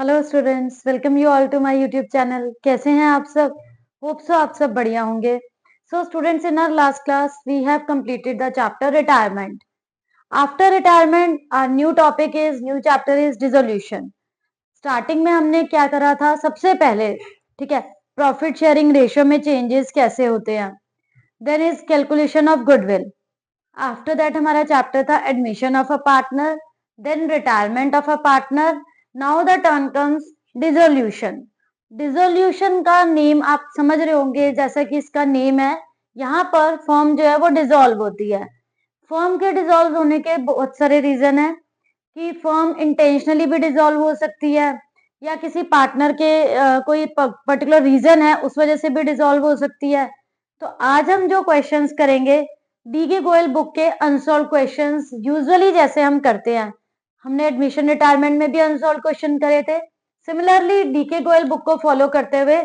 Hello students, welcome you all to my YouTube channel. कैसे हैं आप सब? होप सो आप सब बढ़िया होंगे। So students, in our last class we have completed the chapter retirement. After retirement our new chapter is dissolution. Starting में हमने क्या करा था? सबसे पहले ठीक है, प्रॉफिट शेयरिंग रेशियो में चेंजेस कैसे होते हैं। Then is calculation of goodwill. After that हमारा चैप्टर था admission of a partner, then retirement of a partner. Now the turn comes dissolution. Dissolution का नेम आप समझ रहे होंगे, जैसा कि इसका नेम है। यहाँ पर फर्म जो है वो डिसॉल्व होती है। फर्म के डिसॉल्व होने के बहुत सारे रीजन है कि फर्म इंटेंशनली भी डिसॉल्व हो सकती है या किसी पार्टनर के कोई पर्टिकुलर रीजन है उस वजह से भी डिसॉल्व हो सकती है। तो आज हम जो क्वेश्चंस करेंगे डी के गोयल बुक के अनसॉल्व क्वेश्चंस, यूजुअली जैसे हम करते हैं। हमने एडमिशन रिटायरमेंट में भी अनसॉल्व क्वेश्चन करे थे। सिमिलरली डी के गोयल बुक को फॉलो करते हुए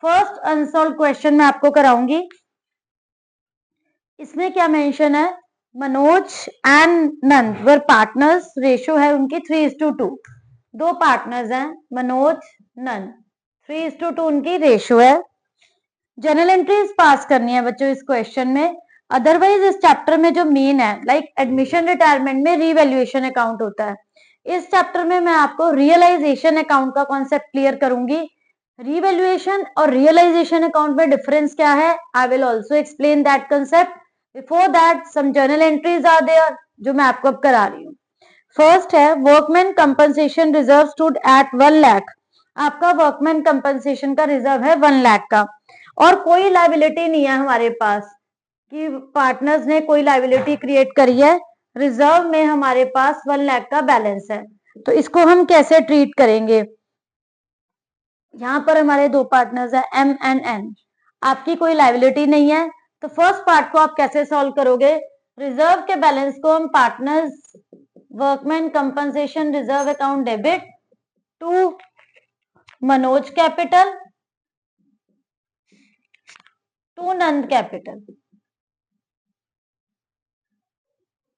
फर्स्ट अनसॉल्व क्वेश्चन मैं आपको कराऊंगी। इसमें क्या मेंशन है? Manoj and Nand were partners, ratio है उनकी 3:2। दो पार्टनर्स हैं मनोज नंद, 3:2 उनकी रेशियो है। जनरल एंट्रीज पास करनी है बच्चों इस क्वेश्चन में। अदरवाइज इस चैप्टर में जो मेन है, लाइक एडमिशन रिटायरमेंट में रीवैल्यूएशन अकाउंट होता है। इस चैप्टर में मैं आपको रियलाइजेशन अकाउंट का कॉन्सेप्ट क्लियर करूंगी। रिवैल्यूएशन और रियलाइजेशन अकाउंट में डिफरेंस क्या है, I will also explain that concept. Before that some journal entries are there जो मैं आपको अब करा रही हूँ। फर्स्ट है workman compensation reserve stood at 1 lakh. आपका वर्कमैन कंपनसेशन का रिजर्व है 1 लाख का, और कोई लाइबिलिटी नहीं है हमारे पास कि पार्टनर्स ने कोई लाइबिलिटी क्रिएट करी है। रिजर्व में हमारे पास 1 लाख का बैलेंस है। तो इसको हम कैसे ट्रीट करेंगे? यहाँ पर हमारे दो पार्टनर्स है एम एंड एन, आपकी कोई लाइबिलिटी नहीं है। तो फर्स्ट पार्ट को आप कैसे सॉल्व करोगे? रिजर्व के बैलेंस को हम partners workman compensation reserve account debit to Manoj capital to Nand capital,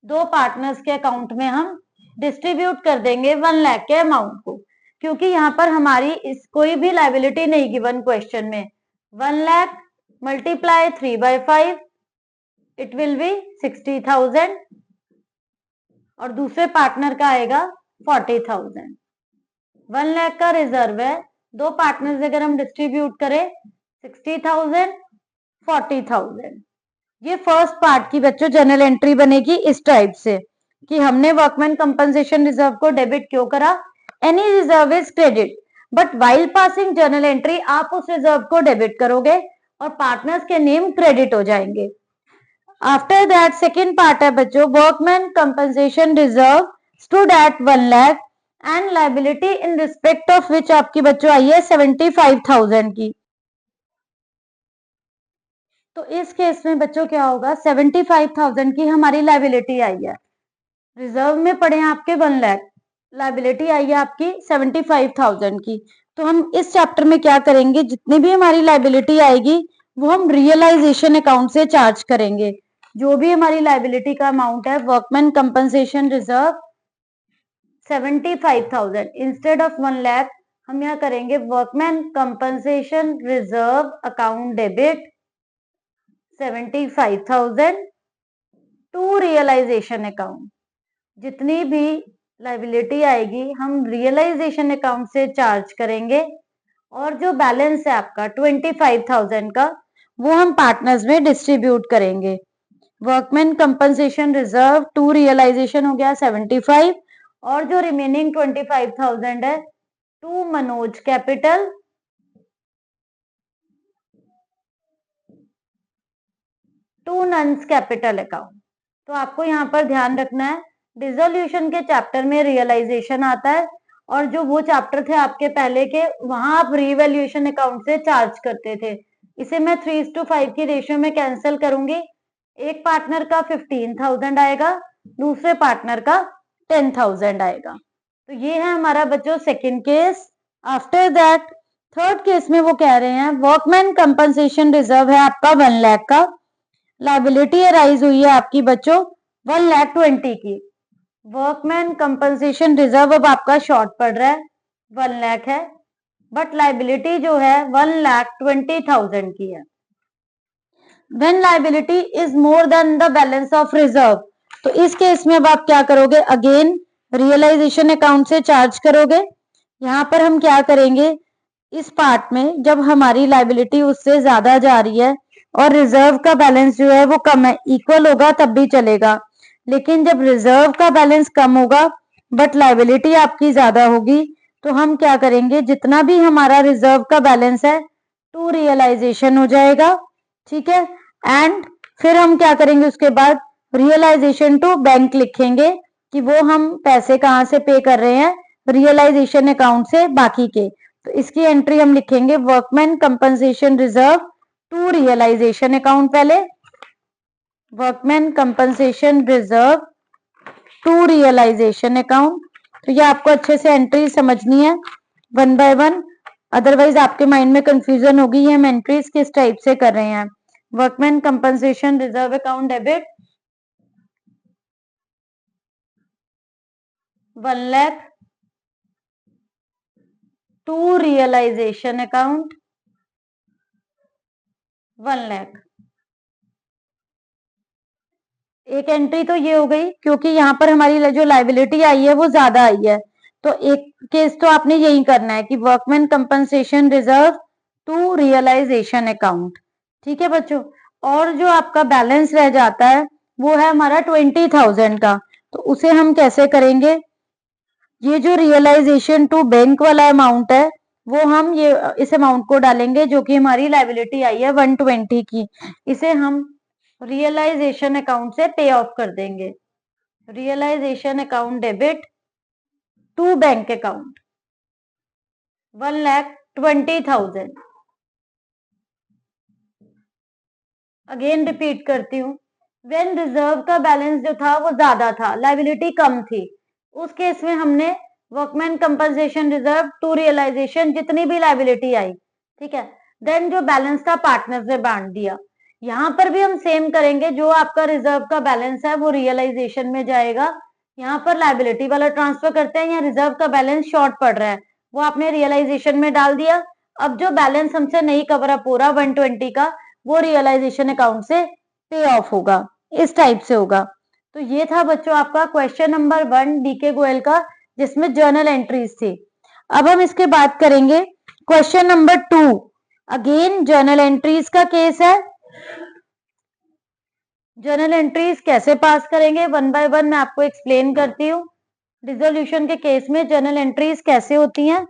दो पार्टनर्स के अकाउंट में हम डिस्ट्रीब्यूट कर देंगे 1 लाख के अमाउंट को, क्योंकि यहाँ पर हमारी इस कोई भी लाइबिलिटी नहीं गिवन क्वेश्चन में। 1 lakh multiply 3/5 it will be 60,000 और दूसरे पार्टनर का आएगा 40,000। 1 लाख का रिजर्व है, दो पार्टनर्स अगर हम डिस्ट्रीब्यूट करें 60,000 40,000। ये फर्स्ट पार्ट की बच्चों जनरल एंट्री बनेगी इस टाइप से कि हमने वर्कमैन कंपनसेशन रिजर्व को डेबिट क्यों करा। Any reserve is credit, but while passing journal entry आप उस रिजर्व को डेबिट करोगे और पार्टनर्स के नेम क्रेडिट हो जाएंगे। आफ्टर दैट सेकेंड पार्ट है बच्चों workman compensation reserve stood at 1 lakh and liability in respect of which आपकी बच्चों आई है 75,000 की। तो इस केस में बच्चों क्या होगा? 75,000 की हमारी लाइबिलिटी आई है। रिजर्व में पड़े हैं आपके 1 लाख, लाइबिलिटी आई है आपकी 75,000 की। तो हम इस चैप्टर में क्या करेंगे, जितनी भी हमारी लाइबिलिटी आएगी वो हम रियलाइजेशन अकाउंट से चार्ज करेंगे। जो भी हमारी लाइबिलिटी का अमाउंट है workman compensation reserve 75,000 instead of 1 lakh हम यहाँ करेंगे workman compensation reserve account debit 75,000 to realisation account. जितनी भी लाइबिलिटी आएगी हम रियलाइजेशन अकाउंट से चार्ज करेंगे और जो बैलेंस है आपका 25,000 का वो हम पार्टनर्स में डिस्ट्रीब्यूट करेंगे। Workman compensation reserve to realisation हो गया 75 और जो रिमेनिंग 25,000 है to Manoj capital to Nand capital account. तो आपको यहाँ पर ध्यान रखना है डिसोल्यूशन के चैप्टर में रियलाइजेशन आता है और जो वो चैप्टर थे आपके पहले के वहां आप रिवैल्यूएशन अकाउंट से चार्ज करते थे। इसे मैं 3:5 की रेशियो में कैंसिल करूंगी। एक पार्टनर का 15,000 आएगा, दूसरे पार्टनर का 10,000 आएगा। तो ये है हमारा बच्चों second case. After that third case में वो कह रहे हैं वर्कमैन कंपनसेशन रिजर्व है आपका 1 लाख का, लाइबिलिटी अराइज हुई है आपकी बच्चों 1,20,000 की। वर्कमैन कंपनसेशन रिजर्व अब आपका शॉर्ट पड़ रहा है 1 लाख है, बट लाइबिलिटी जो है 1,20,000 की है। When liability is more than the balance of reserve, तो इस केस में अब आप क्या करोगे, अगेन रियलाइजेशन अकाउंट से चार्ज करोगे। यहाँ पर हम क्या करेंगे, इस पार्ट में जब हमारी लाइबिलिटी उससे ज्यादा जा रही है और रिजर्व का बैलेंस जो है वो कम है, इक्वल होगा तब भी चलेगा, लेकिन जब रिजर्व का बैलेंस कम होगा बट लाइबिलिटी आपकी ज्यादा होगी, तो हम क्या करेंगे, जितना भी हमारा रिजर्व का बैलेंस है टू रियलाइजेशन हो जाएगा, ठीक है। एंड फिर हम क्या करेंगे, उसके बाद रियलाइजेशन टू बैंक लिखेंगे कि वो हम पैसे कहाँ से पे कर रहे हैं, रियलाइजेशन अकाउंट से बाकी के। तो इसकी एंट्री हम लिखेंगे workman compensation reserve to realisation account, पहले workman compensation reserve to realisation account. तो ये आपको अच्छे से एंट्री समझनी है 1 बाय 1, अदरवाइज आपके माइंड में कंफ्यूजन होगी ये हम एंट्रीज किस टाइप से कर रहे हैं। Workman compensation reserve account debit 1 lakh to realisation account 1 lakh. एक एंट्री तो ये हो गई क्योंकि यहाँ पर हमारी जो लाइबिलिटी आई है वो ज्यादा आई है, तो एक केस तो आपने यही करना है कि workman compensation reserve to realisation account, ठीक है बच्चों। और जो आपका बैलेंस रह जाता है वो है हमारा 20,000 का, तो उसे हम कैसे करेंगे, ये जो रियलाइजेशन टू बैंक वाला अमाउंट है वो हम ये इस अमाउंट को डालेंगे जो कि हमारी लाइबिलिटी आई है 120 की, इसे हम रियलाइजेशन अकाउंट से पे ऑफ कर देंगे। Realisation account debit to bank account 1,20,000। Again repeat करती हूँ, व्हेन रिजर्व का बैलेंस जो था वो ज्यादा था, लाइबिलिटी कम थी, उस केस में हमने workman compensation reserve to realisation जितनी भी लाइबिलिटी आई, ठीक है, देन जो बैलेंस था पार्टनर से बांट दिया। यहाँ पर भी हम सेम करेंगे, जो आपका रिजर्व का बैलेंस है वो रियलाइजेशन में जाएगा, यहाँ पर लाइबिलिटी वाला ट्रांसफर करते हैं, यहाँ रिजर्व का बैलेंस शॉर्ट पड़ रहा है वो आपने रियलाइजेशन में डाल दिया। अब जो बैलेंस हमसे नहीं कवर अप हो रहा 120 का, वो रियलाइजेशन अकाउंट से पे ऑफ होगा, इस टाइप से होगा। तो ये था बच्चों आपका क्वेश्चन नंबर 1 डीके गोयल का, जिसमें जर्नल एंट्रीज थी। अब हम इसके बाद करेंगे question number 2, again journal entries का केस है। जर्नल एंट्रीज कैसे पास करेंगे 1 बाय 1 मैं आपको एक्सप्लेन करती हूँ। डिसोल्यूशन के केस में जर्नल एंट्रीज कैसे होती हैं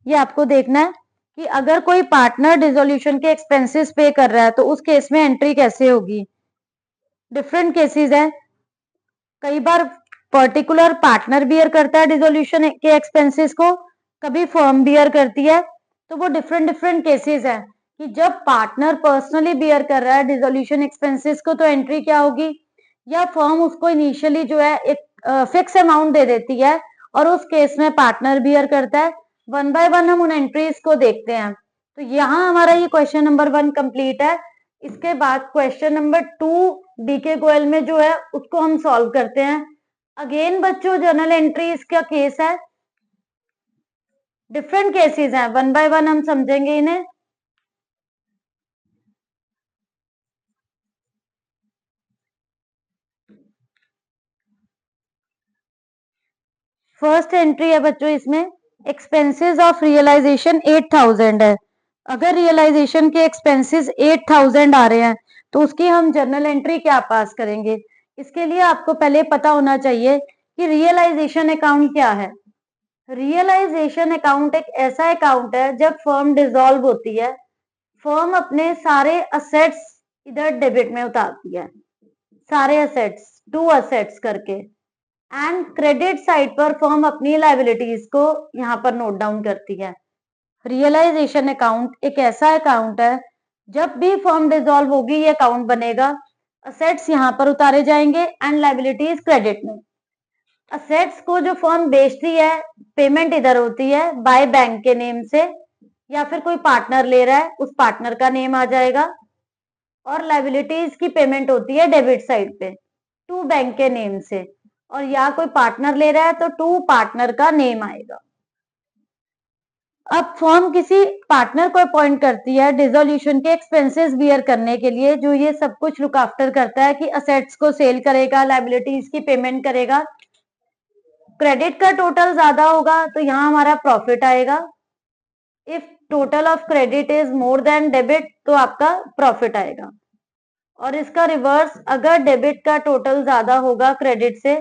ये आपको देखना है कि अगर कोई पार्टनर डिसोल्यूशन के एक्सपेंसेस पे कर रहा है तो उस केस में एंट्री कैसे होगी। डिफरेंट केसेस हैं, कई बार पर्टिकुलर पार्टनर बियर करता है डिसोल्यूशन के एक्सपेंसेस को, कभी फर्म बियर करती है, तो वो डिफरेंट डिफरेंट केसेस हैं कि जब पार्टनर पर्सनली बियर कर रहा है डिसोल्यूशन एक्सपेंसेस को तो एंट्री क्या होगी, या फर्म उसको इनिशियली जो है एक फिक्स अमाउंट दे देती है और उस केस में पार्टनर बियर करता है। 1 बाय 1 हम उन एंट्रीज को देखते हैं। तो यहाँ हमारा ये क्वेश्चन नंबर 1 कंप्लीट है। इसके बाद क्वेश्चन नंबर 2 डीके गोयल में जो है उसको हम सॉल्व करते हैं। अगेन बच्चों जर्नल एंट्रीज का केस है, डिफरेंट केसेस हैं, 1 बाय 1 हम समझेंगे इन्हें। फर्स्ट एंट्री है बच्चों इसमें, एक्सपेंसेस ऑफ रियलाइजेशन 8,000 है। अगर रियलाइजेशन के एक्सपेंसेस 8,000 आ रहे हैं तो उसकी हम जर्नल एंट्री क्या पास करेंगे। इसके लिए आपको पहले पता होना चाहिए कि रियलाइजेशन अकाउंट क्या है। रियलाइजेशन अकाउंट एक ऐसा अकाउंट है जब फर्म डिसॉल्व होती है, फर्म अपने सारे असेट्स इधर डेबिट में उतारती है, सारे असेट्स 2 असेट्स करके, एंड क्रेडिट साइड पर फर्म अपनी लाइबिलिटीज को यहाँ पर नोट डाउन करती है। रियलाइजेशन अकाउंट एक ऐसा अकाउंट है जब भी फर्म डिसॉल्व होगी ये अकाउंट बनेगा, असेट्स यहाँ पर उतारे जाएंगे एंड लाइबिलिटीज क्रेडिट में। असेट्स को जो फर्म बेचती है पेमेंट इधर होती है बाय बैंक के नेम से, या फिर कोई पार्टनर ले रहा है उस पार्टनर का नेम आ जाएगा, और लाइबिलिटीज की पेमेंट होती है डेबिट साइड पे टू बैंक के नेम से, और या कोई पार्टनर ले रहा है तो टू पार्टनर का नेम आएगा। अब फर्म किसी पार्टनर को अपॉइंट करती है डिसोल्यूशन के एक्सपेंसेस बियर करने के लिए, जो ये सब कुछ लुक आफ्टर करता है कि असेट्स को सेल करेगा, लायबिलिटीज की पेमेंट करेगा। क्रेडिट का टोटल ज्यादा होगा तो यहाँ हमारा प्रॉफिट आएगा। If total of credit is more than debit तो आपका प्रॉफिट आएगा। और इसका रिवर्स, अगर डेबिट का टोटल ज्यादा होगा क्रेडिट से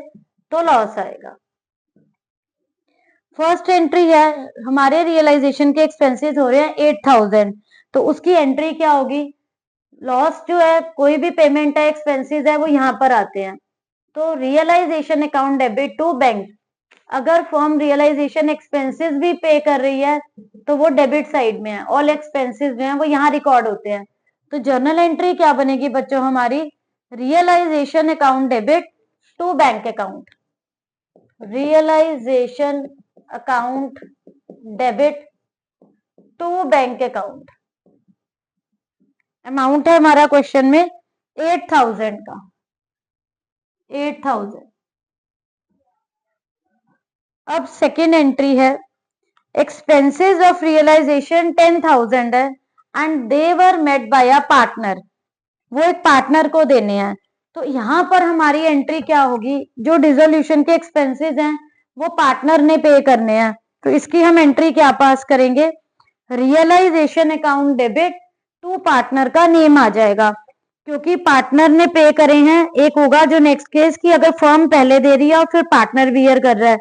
तो लॉस आएगा। फर्स्ट एंट्री है, हमारे रियलाइजेशन के एक्सपेंसेस हो रहे हैं 8000, तो उसकी एंट्री क्या होगी? लॉस जो है, कोई भी पेमेंट है, एक्सपेंसेस है, वो यहाँ पर आते हैं। तो realisation account debit to bank, अगर फर्म रियलाइजेशन एक्सपेंसेस भी पे कर रही है तो वो डेबिट साइड में है, ऑल एक्सपेंसेस जो है वो यहाँ रिकॉर्ड होते हैं। तो जर्नल एंट्री क्या बनेगी बच्चों हमारी? Realisation account debit to bank account, realisation account debit to bank account. Amount है हमारा क्वेश्चन में 8000 का, 8000। अब सेकेंड एंट्री है, एक्सपेंसेस ऑफ रियलाइजेशन 10,000 है and they were met by a partner, वो एक पार्टनर को देने हैं। तो यहाँ पर हमारी एंट्री क्या होगी? जो डिसोल्यूशन के एक्सपेंसेस हैं वो पार्टनर ने पे करने हैं, तो इसकी हम एंट्री क्या पास करेंगे? Realisation account debit to partner का नेम आ जाएगा, क्योंकि पार्टनर ने पे करे हैं। एक होगा जो नेक्स्ट केस की अगर फर्म पहले दे रही है और फिर पार्टनर बियर कर रहा है,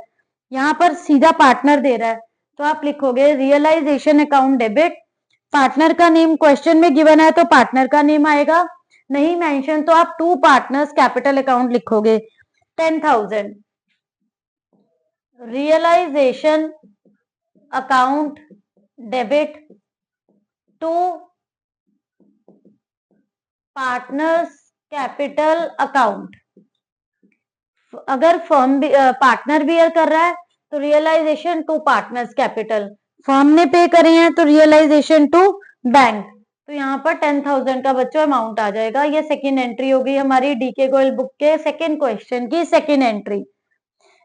यहाँ पर सीधा पार्टनर दे रहा है, तो आप लिखोगे रियलाइजेशन अकाउंट डेबिट, पार्टनर का नेम क्वेश्चन में गिवन है तो पार्टनर का नेम आएगा, नहीं मेंशन तो आप टू पार्टनर्स कैपिटल अकाउंट लिखोगे। 10,000 realisation account debit to partners capital account. अगर फर्म पार्टनर बियर कर रहा है तो realisation to partners capital, firm ने पे करे हैं तो रियलाइजेशन टू बैंक। तो यहाँ पर 10,000 का बच्चों अमाउंट आ जाएगा। ये सेकेंड एंट्री होगी हमारी डीके गोयल बुक के सेकेंड क्वेश्चन की सेकेंड एंट्री।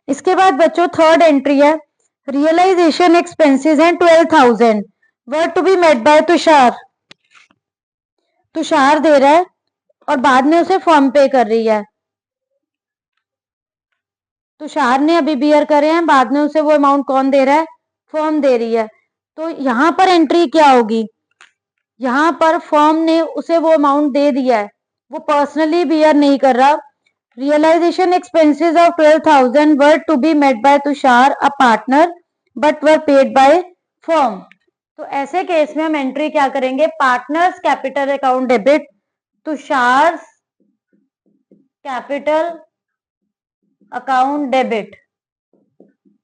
इसके बाद बच्चों थर्ड एंट्री है, रियलाइजेशन एक्सपेंसेस हैं 12,000 were to be met by Tushar, Tushar दे रहा है और बाद में उसे फर्म पे कर रही है। तुषार ने अभी बियर करे हैं, बाद में उसे वो अमाउंट कौन दे रहा है? फर्म दे रही है। तो यहाँ पर एंट्री क्या होगी? यहाँ पर फर्म ने उसे वो अमाउंट दे दिया है, वो पर्सनली बियर नहीं कर रहा। Realisation expenses of 12,000 were to be met by Tushar a partner but were paid by firm. तो ऐसे केस में हम एंट्री क्या करेंगे? Partners capital account debit Tushar capital account debit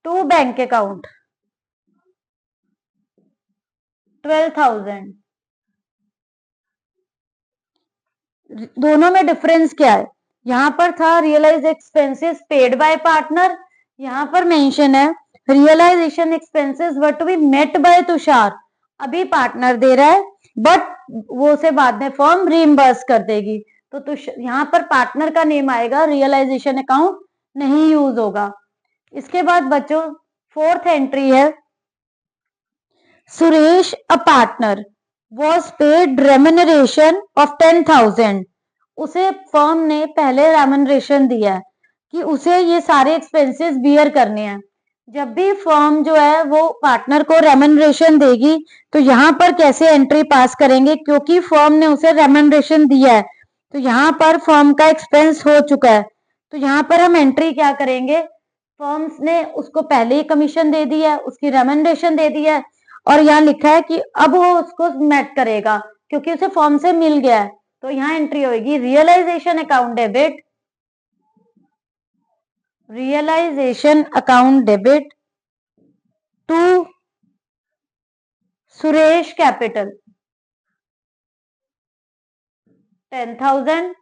to bank account 12,000। दोनों में डिफरेंस क्या है? यहाँ पर था realise expenses paid by partner, यहाँ पर मेंशन है realisation expenses were to be met by Tushar. अभी पार्टनर दे रहा है बट वो उसे बाद में फर्म रीइंबर्स कर देगी। तो यहाँ पर पार्टनर का नेम आएगा, रियलाइजेशन अकाउंट नहीं यूज होगा। इसके बाद बच्चों फोर्थ एंट्री है, सुरेश अ partner was paid remuneration of 10,000, उसे फर्म ने पहले रेम्यूनरेशन दिया है कि उसे ये सारे एक्सपेंसेस बियर करने हैं। जब भी फर्म जो है वो पार्टनर को रेम्यूनरेशन देगी तो यहाँ पर कैसे एंट्री पास करेंगे? क्योंकि फर्म ने उसे रेम्यूनरेशन दिया है तो यहाँ पर फर्म का एक्सपेंस हो चुका है, तो यहाँ पर हम एंट्री क्या करेंगे? फर्म्स ने उसको पहले ही कमीशन दे दी है, उसकी रेम्यूनरेशन दे दी है और यहाँ लिखा है कि अब वो उसको मेट करेगा क्योंकि उसे फर्म से मिल गया है। तो यहाँ एंट्री होगी realisation account debit, realisation account debit to Suresh capital 10,000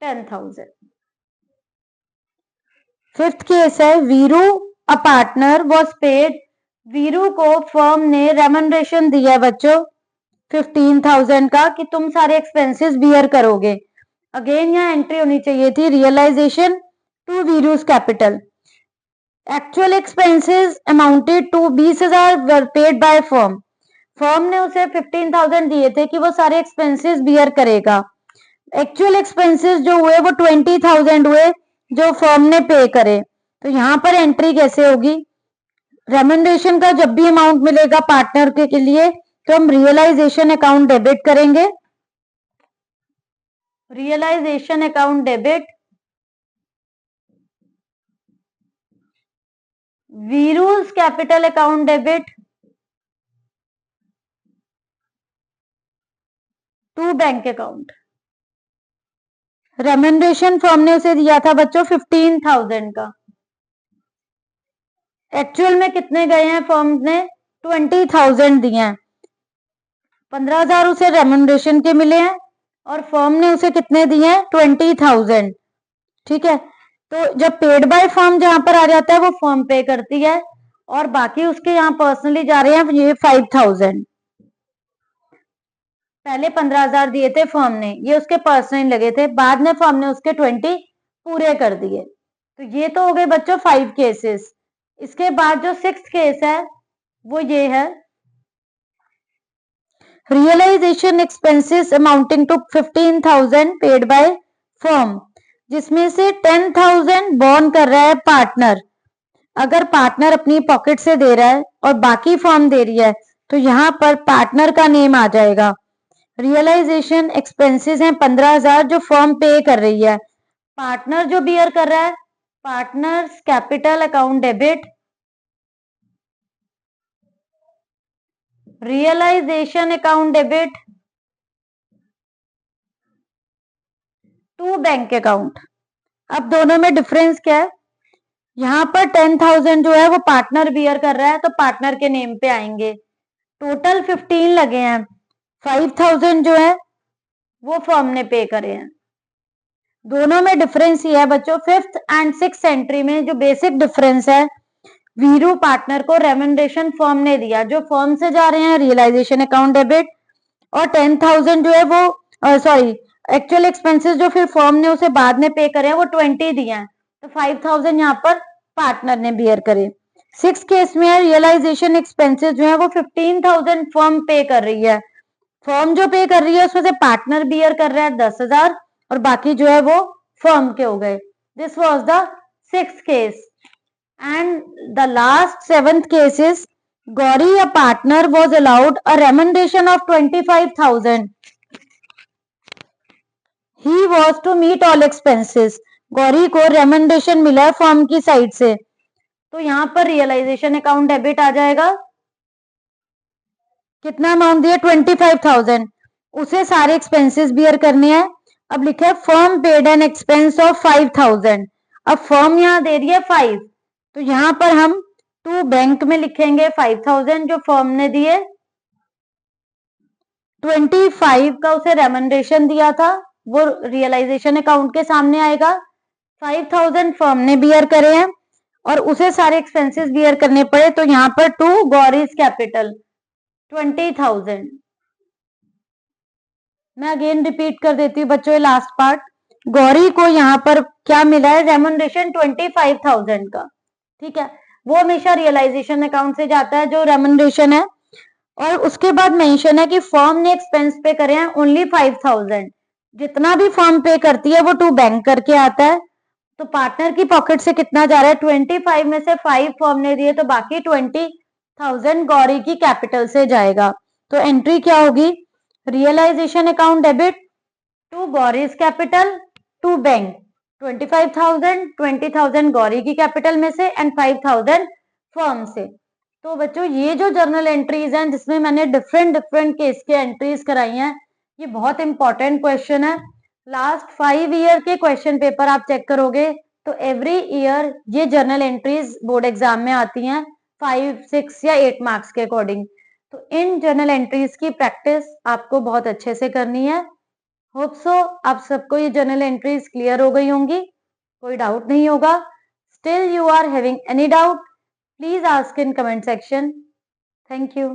10,000। Fifth case है, Veeru a partner was paid, Veeru को फर्म ने रेम्यूनरेशन दिया है बच्चों 15,000 का कि तुम सारे एक्सपेंसेस बियर करोगे। अगेन यहाँ एंट्री होनी चाहिए थी realisation to Veeru's capital. Actual expenses amounted to 20,000 were paid by firm. Firm ने उसे 15,000 दिए थे कि वो सारे एक्सपेंसेस बियर करेगा। एक्चुअल एक्सपेंसेस जो हुए वो 20,000 हुए जो फर्म ने पे करे। तो यहाँ पर एंट्री कैसे होगी? रेम्यूनरेशन का जब भी अमाउंट मिलेगा पार्टनर के लिए तो हम रियलाइजेशन अकाउंट डेबिट करेंगे। Realisation account debit, Veeru's capital account debit to bank account. Remuneration firm ने उसे दिया था बच्चों 15,000 का। एक्चुअल में कितने गए हैं? फर्म ने 20,000 दिए हैं। 15,000 उसे रेम्यूनरेशन के मिले हैं और फर्म ने उसे कितने दिए हैं? 20,000। ठीक है, तो जब पेड बाय फर्म जहां पर आ जाता है वो फर्म पे करती है और बाकी उसके यहाँ पर्सनली जा रहे हैं ये 5,000। पहले 15,000 दिए थे फर्म ने, ये उसके पर्सनली लगे थे, बाद में फर्म ने उसके 20 पूरे कर दिए। तो ये तो हो गए बच्चों 5 केसेस। इसके बाद जो 6th केस है वो ये है, realisation expenses amounting to 15,000 paid by firm, जिसमें से 10,000 बॉर्न कर रहा है पार्टनर। अगर पार्टनर अपनी पॉकेट से दे रहा है और बाकी फर्म दे रही है तो यहाँ पर पार्टनर का नेम आ जाएगा। रियलाइजेशन एक्सपेंसेस हैं 15,000 जो फर्म पे कर रही है। पार्टनर जो बियर कर रहा है, partners capital account debit, realisation account debit to bank account. अब दोनों में डिफरेंस क्या है? यहाँ पर 10,000 जो है वो पार्टनर बियर कर रहा है तो पार्टनर के नेम पे आएंगे। टोटल 15 लगे हैं, 5,000 जो है वो फर्म ने पे करे हैं। दोनों में डिफरेंस ये है बच्चों, 5th एंड 6th एंट्री में जो बेसिक डिफरेंस है, वीरू पार्टनर को रेम्यूनरेशन फर्म ने दिया जो फर्म से जा रहे हैं रियलाइजेशन अकाउंट डेबिट, और 10,000 जो है वो सॉरी एक्चुअल एक्सपेंसेस जो फिर फर्म ने उसे बाद में पे करे हैं वो 20 दिए हैं, तो 5,000 यहाँ पर पार्टनर ने बियर करे। 6th केस में रियलाइजेशन एक्सपेंसेस जो है वो 15,000 फर्म पे कर रही है। फर्म जो पे कर रही है उसमें से पार्टनर बियर कर रहा है 10,000 और बाकी जो है वो फर्म के हो गए। This was the 6th case. And the last 7th case is Gauri, a partner, was allowed a remuneration of 25,000. He was to meet all expenses. Gauri को रेमुनरेशन मिला है फर्म की साइड से, तो यहाँ पर रियलाइजेशन अकाउंट डेबिट आ जाएगा। कितना अमाउंट दिया? 25,000। उसे सारे एक्सपेंसेस बियर करने हैं। अब लिखा है firm paid an expense of 5,000। अब फर्म यहाँ दे रही है 5, तो यहाँ पर हम टू बैंक में लिखेंगे 5,000 जो फर्म ने दिए, 25 का उसे रेमुनरेशन दिया था वो रियलाइजेशन अकाउंट के सामने आएगा। 5,000 फर्म ने बियर करे हैं और उसे सारे एक्सपेंसेस बियर करने पड़े, तो यहाँ पर टू गौरीज कैपिटल 20,000। मैं अगेन रिपीट कर देती हूँ बच्चों, लास्ट पार्ट। गौरी को यहाँ पर क्या मिला है? रेमुनरेशन 25,000 का। ठीक है, वो हमेशा रियलाइजेशन अकाउंट से जाता है जो रेमुनरेशन है, और उसके बाद मेंशन है कि फर्म ने एक्सपेंस पे करे हैं ओनली 5,000। जितना भी फर्म पे करती है वो टू बैंक करके आता है, तो पार्टनर की पॉकेट से कितना जा रहा है? 25 में से 5 फर्म ने दिए तो बाकी 20,000 गौरी की कैपिटल से जाएगा। तो एंट्री क्या होगी? Realisation account debit to Gauri's capital to bank, 25,000, 20,000 Gauri की कैपिटल में से एंड 5,000 फर्म से। तो बच्चों ये जो जर्नल एंट्रीज हैं जिसमें मैंने डिफरेंट केस के एंट्रीज कराई हैं, ये बहुत इंपॉर्टेंट क्वेश्चन है। लास्ट 5 ईयर के क्वेश्चन पेपर आप चेक करोगे तो एवरी ईयर ये जर्नल एंट्रीज बोर्ड एग्जाम में आती हैं 5, 6 या 8 मार्क्स के अकॉर्डिंग। तो इन जर्नल एंट्रीज की प्रैक्टिस आपको बहुत अच्छे से करनी है। होप सो आप सबको ये जर्नल एंट्रीज क्लियर हो गई होंगी, कोई डाउट नहीं होगा। Still you are having any doubt, please ask in comment section. Thank you.